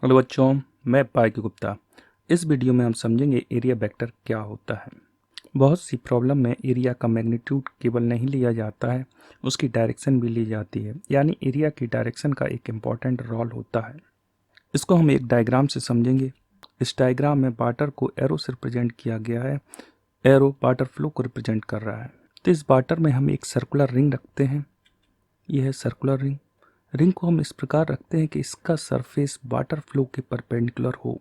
Hello बच्चों, मैं पायकी गुप्ता। इस वीडियो में हम समझेंगे एरिया वेक्टर क्या होता है। बहुत सी प्रॉब्लम में एरिया का मैग्नीट्यूड केवल नहीं लिया जाता है, उसकी डायरेक्शन भी ली जाती है। यानी एरिया की डायरेक्शन का एक इम्पॉर्टेंट रोल होता है। इसको हम एक डायग्राम से समझेंगे। इस डायग्राम में वाटर को एरो से रिप्रेजेंट किया गया है। एरो वाटर फ्लो को रिप्रेजेंट कर रहा है। तो इस वाटर में हम एक सर्कुलर रिंग रखते हैं। यह है सर्कुलर रिंग। रिंग को हम इस प्रकार रखते हैं कि इसका सरफेस वाटर फ्लो के परपेंडिकुलर हो।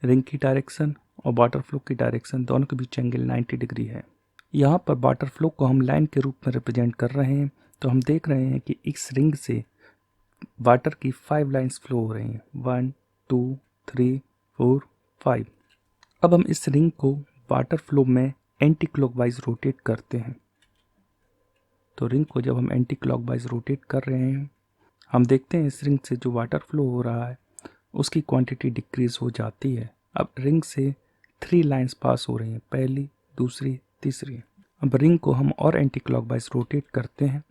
रिंग की डायरेक्शन और वाटर फ्लो की डायरेक्शन दोनों के बीच एंगल 90 डिग्री है। यहाँ पर वाटर फ्लो को हम लाइन के रूप में रिप्रेजेंट कर रहे हैं। तो हम देख रहे हैं कि इस रिंग से वाटर की 5 लाइन्स फ्लो हो रही हैं। 1 2 3 4 5। अब हम इस रिंग को वाटर फ्लो में एंटी क्लॉकवाइज रोटेट करते हैं। तो रिंग को जब हम एंटी क्लॉकवाइज रोटेट कर रहे हैं, हम देखते हैं इस रिंग से जो वाटर फ्लो हो रहा है उसकी क्वांटिटी डिक्रीज हो जाती है। अब रिंग से 3 लाइंस पास हो रही हैं, पहली, दूसरी, तीसरी। अब रिंग को हम और एंटी क्लॉकवाइज रोटेट करते हैं।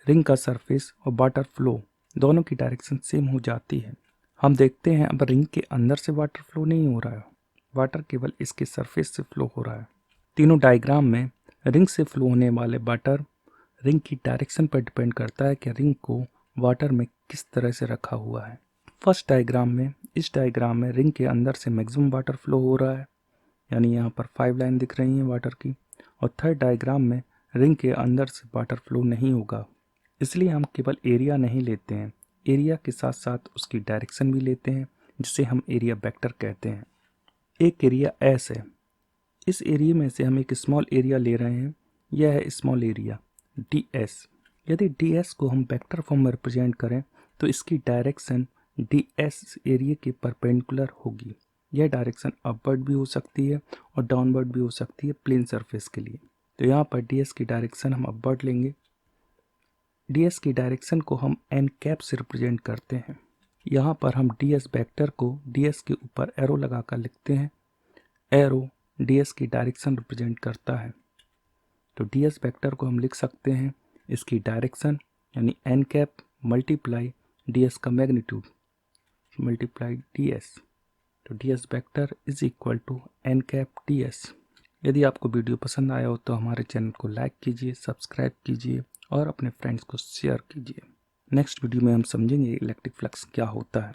रिंग का सरफेस और वाटर फ्लो दोनों की डायरेक्शन सेम हो जाती है। हम देखते हैं अब रिंग के अंदर से वाटर फ्लो नहीं हो रहा है, वाटर केवल इसके सरफेस से फ्लो हो रहा है। तीनों डायग्राम में रिंग से फ्लो होने वाले वाटर रिंग की डायरेक्शन पर डिपेंड करता है कि रिंग को वाटर में किस तरह से रखा हुआ है। फर्स्ट डायग्राम में, इस डायग्राम में रिंग के अंदर से मैक्सिमम वाटर फ्लो हो रहा है, यानी यहाँ पर 5 लाइन दिख रही हैं वाटर की। और थर्ड डायग्राम में रिंग के अंदर से वाटर फ्लो नहीं होगा। इसलिए हम केवल एरिया नहीं लेते हैं, एरिया के साथ साथ उसकी डायरेक्शन भी लेते हैं, जिसे हम एरिया वेक्टर कहते हैं। एक एरिया एस है। इस एरिया में से हम एक स्मॉल एरिया ले रहे हैं। यह है स्मॉल एरिया डी एस। यदि डी एस को हम वेक्टर फॉर्म में रिप्रेजेंट करें तो इसकी डायरेक्शन डी एस एरिया के परपेंडिकुलर होगी। यह डायरेक्शन अपवर्ड भी हो सकती है और डाउनवर्ड भी हो सकती है प्लेन सरफेस के लिए। तो यहाँ पर डी एस की डायरेक्शन हम अपवर्ड लेंगे। डी एस की डायरेक्शन को हम एन कैप से रिप्रेजेंट करते हैं। यहाँ पर हम डी एस वेक्टर को डी एस के ऊपर एरो लगाकर लिखते हैं। एरो डी एस की डायरेक्शन रिप्रेजेंट करता है। तो डी एस वेक्टर को हम लिख सकते हैं, इसकी डायरेक्शन यानी n cap multiply d s का मैग्नीट्यूड मल्टीप्लाई डी एस। तो d s vector is equal to n cap d s. यदि आपको वीडियो पसंद आया हो तो हमारे चैनल को लाइक कीजिए, सब्सक्राइब कीजिए और अपने फ्रेंड्स को शेयर कीजिए। नेक्स्ट वीडियो में हम समझेंगे इलेक्ट्रिक फ्लक्स क्या होता है।